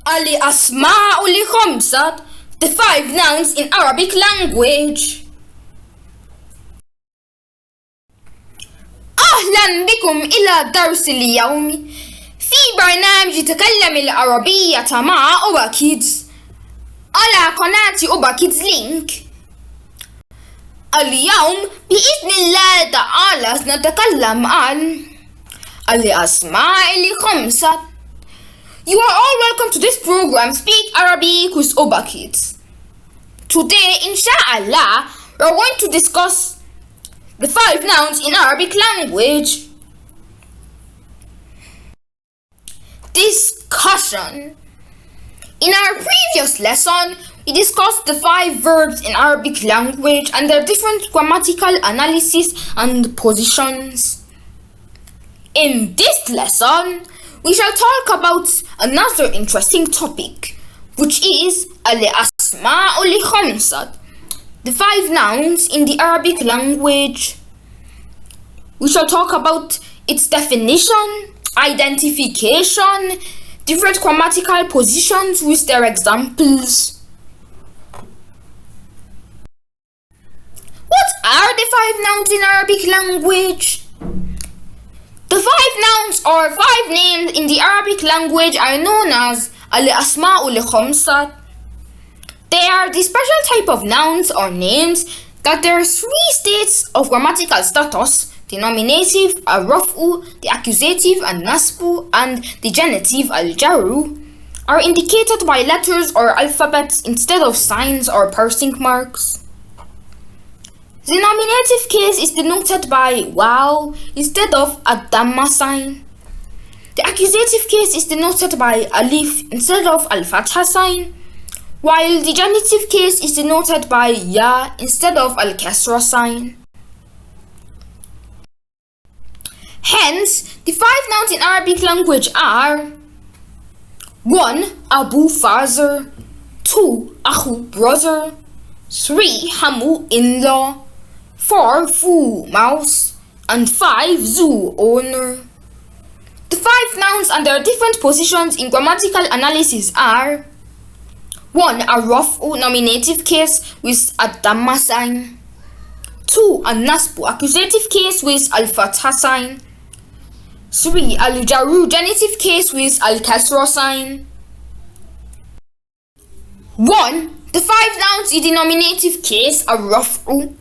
الأسماء الخمسة, the 5 nouns in Arabic language. أهلا بكم إلى درس اليوم في برنامج تكلم العربية مع ObaKids على قناة ObaKids لينك. اليوم بإذن الله تعالى سنتكلم عن الأسماء الخمسة. You are all welcome to this program Speak Arabic with ObaKids. Today, inshallah, we are going to discuss the 5 nouns in Arabic language. Discussion. In our previous lesson, we discussed the 5 verbs in Arabic language and their different grammatical analysis and positions. In this lesson, we shall talk about another interesting topic, which is al-asma'u al-khamsa, the 5 nouns in the Arabic language. We shall talk about its definition, identification, different grammatical positions with their examples. What are the 5 nouns in Arabic language? The 5 nouns or 5 names in the Arabic language are known as al-asma'u al-khamsa. They are the special type of nouns or names that there are 3 states of grammatical status: the nominative, al-raf'u, the accusative, al-nasbu, and the genitive, al-jarru, are indicated by letters or alphabets instead of signs or parsing marks. The nominative case is denoted by waw instead of a dhamma sign. The accusative case is denoted by alif instead of al-fatha sign, while the genitive case is denoted by ya instead of al-kasra sign. Hence, the 5 nouns in Arabic language are 1. Abu, father. 2. Akhu, brother. 3. Hamu, in-law. 4. Fu, mouse. And 5. Zu, owner. The 5 nouns and their different positions in grammatical analysis are 1. A raf'u, nominative case with a dhamma sign. 2. A nasbu, accusative case with al-fatha sign. 3. Al-jarru, genitive case with al-kasra sign. 1. The 5 nouns in the nominative case are raf'u.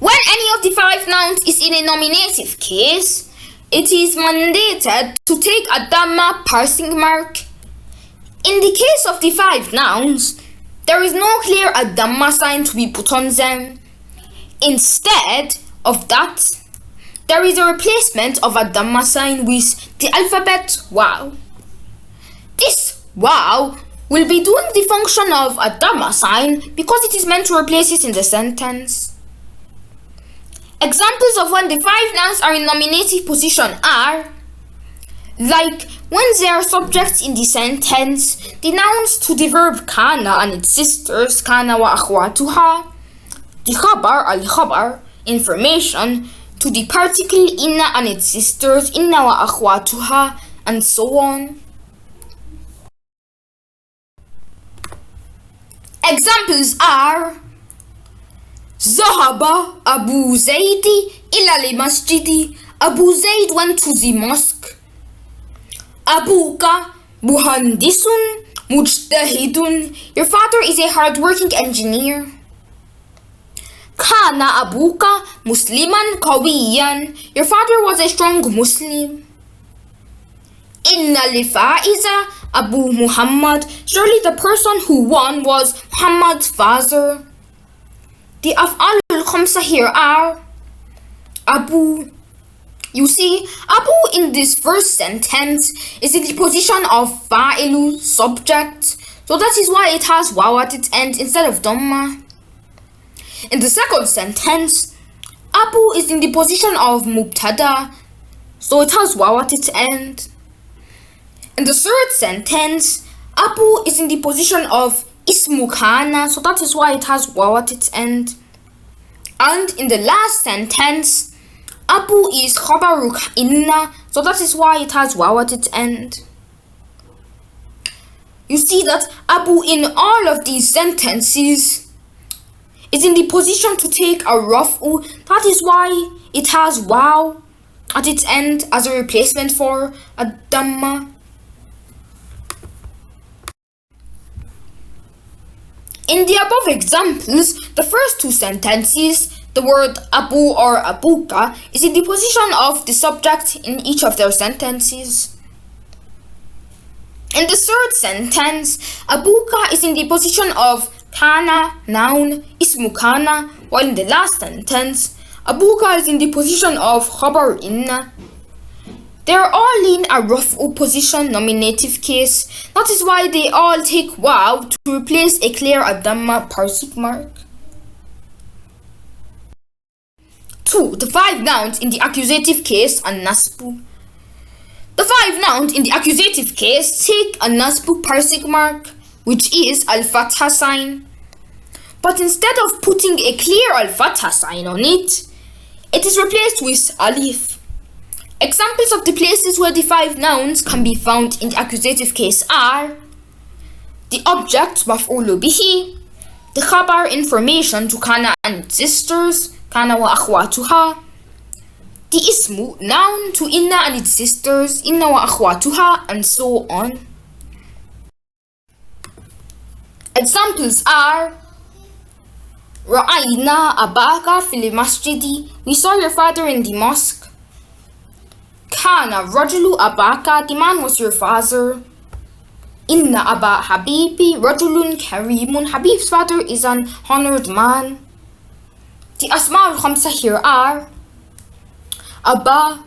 When any of the 5 nouns is in a nominative case, it is mandated to take a dhamma parsing mark. In the case of the 5 nouns, there is no clear dhamma sign to be put on them. Instead of that, there is a replacement of a dhamma sign with the alphabet waw. This waw will be doing the function of a dhamma sign because it is meant to replace it in the sentence. Examples of when the 5 nouns are in nominative position are, like when they are subjects in the sentence, the nouns to the verb kana and its sisters, kana wa akhwatuha, the khabar al-khabar, information, to the particle inna and its sisters, inna wa akhwatuha, and so on. Examples are Zahaba Abu Zaidi ila li masjidi. Abu Zaid went to the mosque. Abuka muhandisun mujtahidun. Your father is a hard-working engineer. Kana abuka musliman qawiyan. Your father was a strong Muslim. Inna li faiza Abu Muhammad. Surely the person who won was Muhammad's father. The af'al al-khamsa here are Abu. You see, Abu in this first sentence is in the position of fa'ilu, subject, so that is why it has waw at its end instead of dhamma. In the second sentence, Abu is in the position of mubtada, so it has waw at its end. In the third sentence, Abu is in the position of ismu kana, so that is why it has waw at its end. And in the last sentence, Abu is khabaru inna, so that is why it has waw at its end. You see that Abu in all of these sentences is in the position to take a raf'u. That is why it has wow at its end as a replacement for a dhamma. In the above examples, the first two sentences, the word Abu or Abuka is in the position of the subject in each of their sentences. In the third sentence, Abuka is in the position of kana, noun, ismu kana, while in the last sentence, Abuka is in the position of khabar inna. They are all in a raf'u position, nominative case. That is why they all take wow to replace a clear adamma parsing mark. 2. The 5 nouns in the accusative case are nasbu. The 5 nouns in the accusative case take a nasbu parsing mark, which is al-fatha sign. But instead of putting a clear al-fatha sign on it, it is replaced with alif. Examples of the places where the 5 nouns can be found in the accusative case are the object maf'ulu bihi, the khabar information to kana and its sisters, kana wa akhwatuha, the ismu noun to inna and its sisters, inna wa akhwatuha, and so on. Examples are Ra'ayna abaka fil masjidi, we saw your father in the mosque. Kana rajulu abaka, the man was your father. Inna aba habibi rajulun karimun, Habib's father is an honored man. The الخمسة here are Abba.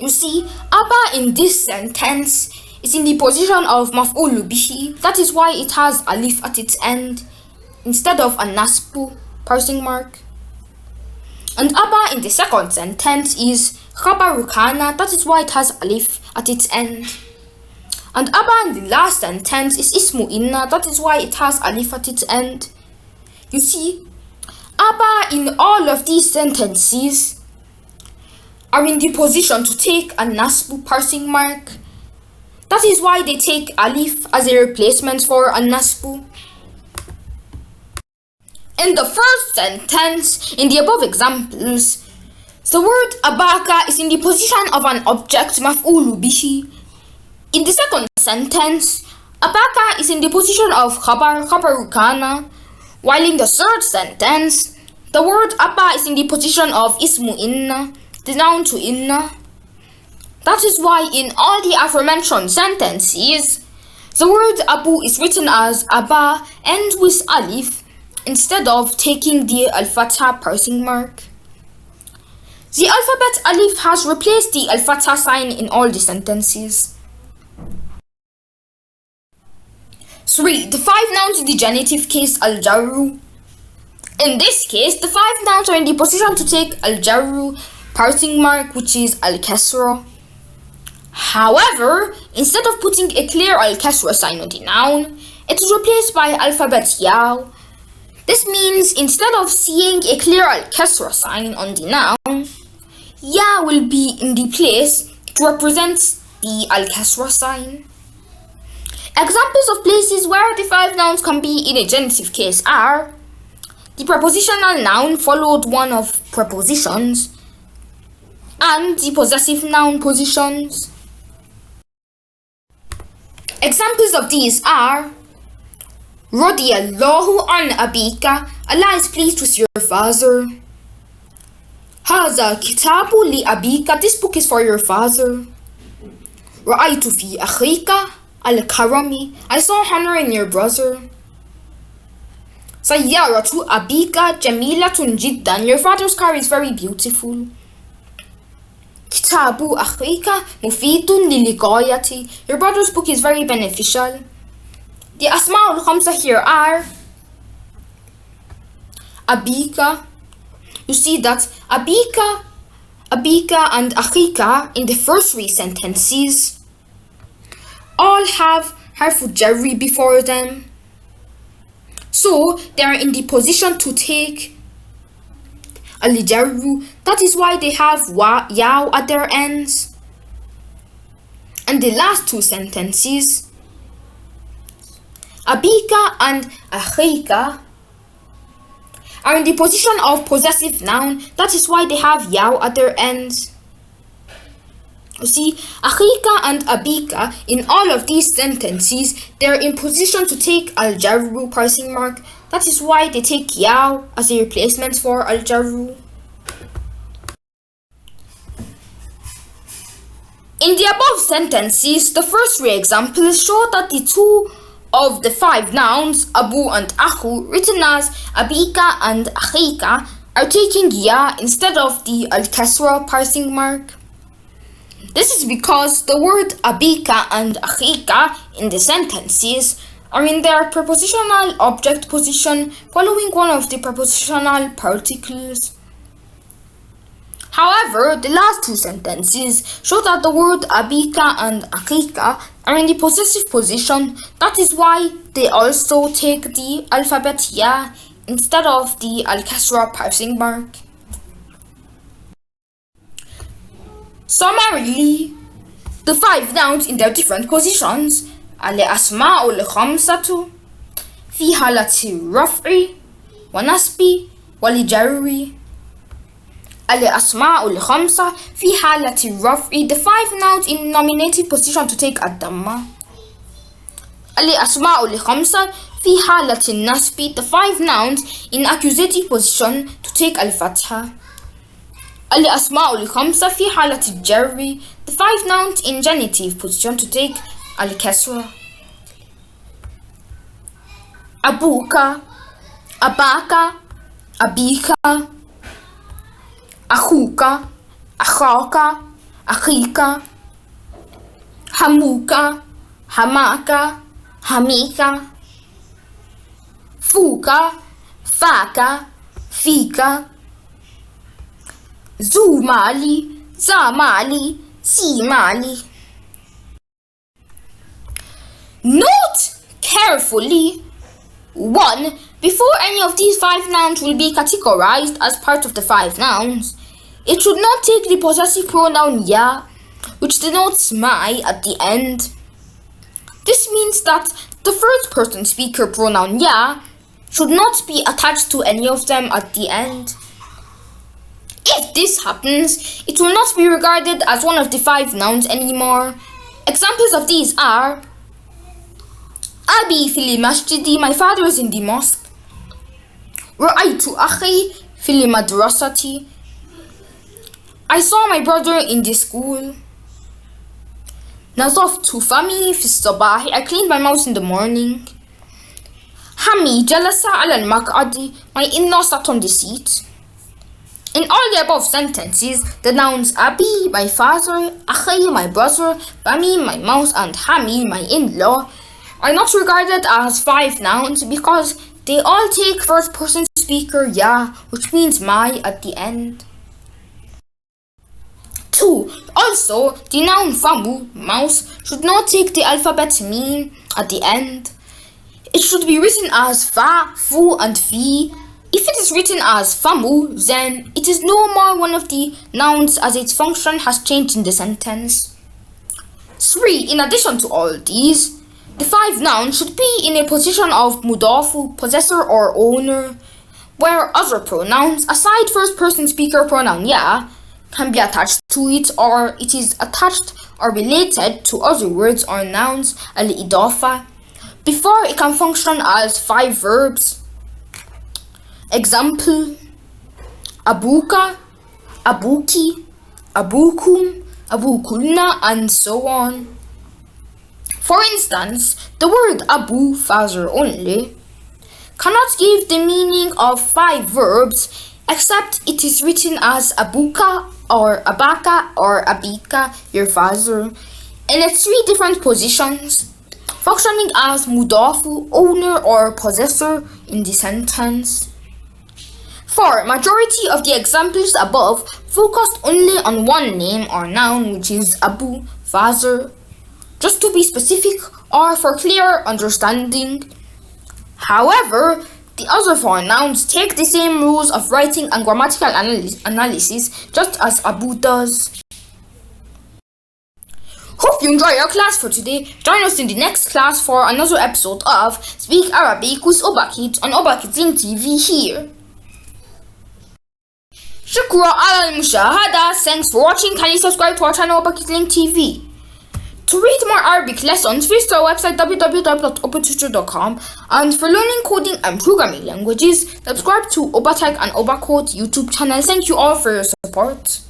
You see, Abba in this sentence is in the position of maf'ulu bihi. That is why it has alif at its end instead of a nasbu parsing mark. And Abba in the second sentence is khabaru kana. That is why it has alif at its end. And Abba in the last sentence is ismu inna. That is why it has alif at its end. You see, Abba in all of these sentences are in the position to take a nasbu parsing mark. That is why they take alif as a replacement for a nasbu. In the first sentence, in the above examples, the word abaka is in the position of an object maf'ulu bihi. In the second sentence, abaka is in the position of khabaru kana, while in the third sentence, the word abba is in the position of ismu inna, the noun to inna. That is why in all the aforementioned sentences, the word abu is written as abba and with alif instead of taking the al-fatha parsing mark. The alphabet alif has replaced the al-fatha sign in all the sentences. 3. The 5 nouns in the genitive case al-jarru. In this case, the 5 nouns are in the position to take al-jarru parsing mark, which is al-kasra. However, instead of putting a clear al-kasra sign on the noun, it is replaced by alphabet yaw. This means instead of seeing a clear al-kasra sign on the noun, ya will be in the place to represent the al-kasra sign. Examples of places where the 5 nouns can be in a genitive case are the prepositional noun followed one of prepositions and the possessive noun positions. Examples of these are Radiyallahu an abika, Allah is pleased with your father. Haza kitabu li abika, this book is for your father. Ra'aytu fi akhika al-karami, I saw honor in your brother. Sayyaratu abika jamilatun jiddan, your father's car is very beautiful. Kitabu akhika mufidun liligayati, your brother's book is very beneficial. The الخمسة here are abika. You see that abika and akhika in the first 3 sentences all have harfu jarri before them, so they are in the position to take al-jarru. That is why they have yaw at their ends. And the last 2 sentences, Abika and akhika are in the position of possessive noun. That is why they have yaw at their ends. You see, akhika and abika, in all of these sentences, they are in position to take al-jarru parsing mark. That is why they take yaw as a replacement for al-jarru. In the above sentences, the first three examples show that the two of the five nouns, abu and akhu, written as abika and akhika, are taking ya instead of the al-kasra parsing mark. This is because the word abika and akhika in the sentences are in their prepositional object position following one of the prepositional particles. However, the last two sentences show that the word abika and akhika are in the possessive position. That is why they also take the alphabet ya instead of the al-kasra parsing mark. Summarily, the five nouns in their different positions: الأسماء الخمسة في حالة الرفع ونصب والجر. الأسماء الخمسة في حالة الرفع, the five nouns in nominative position to take الضمة. الأسماء الخمسة في حالة النصب, the five nouns in accusative position to take الفتحة. الأسماء الخمسة في حالة الجر, the five nouns in genitive position to take الكسرة. أبوك, أباك, أبيك, أخوك, أخاك, أخيك, حموك, حماك, حميك, فوك, فاك, فيك, ذو مالي, ذا مالي, ذي مالي. Note carefully: 1. Before any of these five nouns will be categorized as part of the five nouns, it should not take the possessive pronoun ya, which denotes my, at the end. This means that the first person speaker pronoun ya should not be attached to any of them at the end. If this happens, it will not be regarded as one of the five nouns anymore. Examples of these are: Abi fil masjidi, my father is in the mosque. Ra'aytu akhi fil madrasati, I saw my brother in the school. Nazaftu fami fi sabahi, I cleaned my mouth in the morning. Hami jalasa ala al-maq'adi, my in-law sat on the seat. In all the above sentences, the nouns Abi, my father, Akhi, my brother, Bami, my mouse, and Hami, my in-law, are not regarded as five nouns because they all take first person speaker ya, which means my, at the end. 2. Also, the noun famu, mouse, should not take the alphabet mim at the end. It should be written as fa, fu, and fi. If it is written as famu, then it is no more one of the nouns as its function has changed in the sentence. 3. In addition to all these, the five nouns should be in a position of mudafu, possessor or owner, where other pronouns, aside first person speaker pronoun ya, can be attached to it, or it is attached or related to other words or nouns, al-idafa, before it can function as five verbs. Example: abuka, abuki, abukum, abukulna, and so on. For instance, the word abu, father only, cannot give the meaning of five verbs except it is written as abuka or abaka or abika, your father, in its three different positions, functioning as mudafu, owner or possessor in the sentence. 4. Majority of the examples above focused only on one name or noun, which is abu, father, just to be specific or for clear understanding. However, the other four nouns take the same rules of writing and grammatical analysis just as abu does. Hope you enjoy our class for today. Join us in the next class for another episode of Speak Arabic with ObaKids on ObaKids Link TV here. شكرا على المشاهدة. Thanks for watching. Kindly subscribe to our channel ObaKids Link TV. To read more Arabic lessons, visit our website www.obateacher.com, and for learning coding and programming languages, subscribe to ObaTech and ObaCode YouTube channel. Thank you all for your support.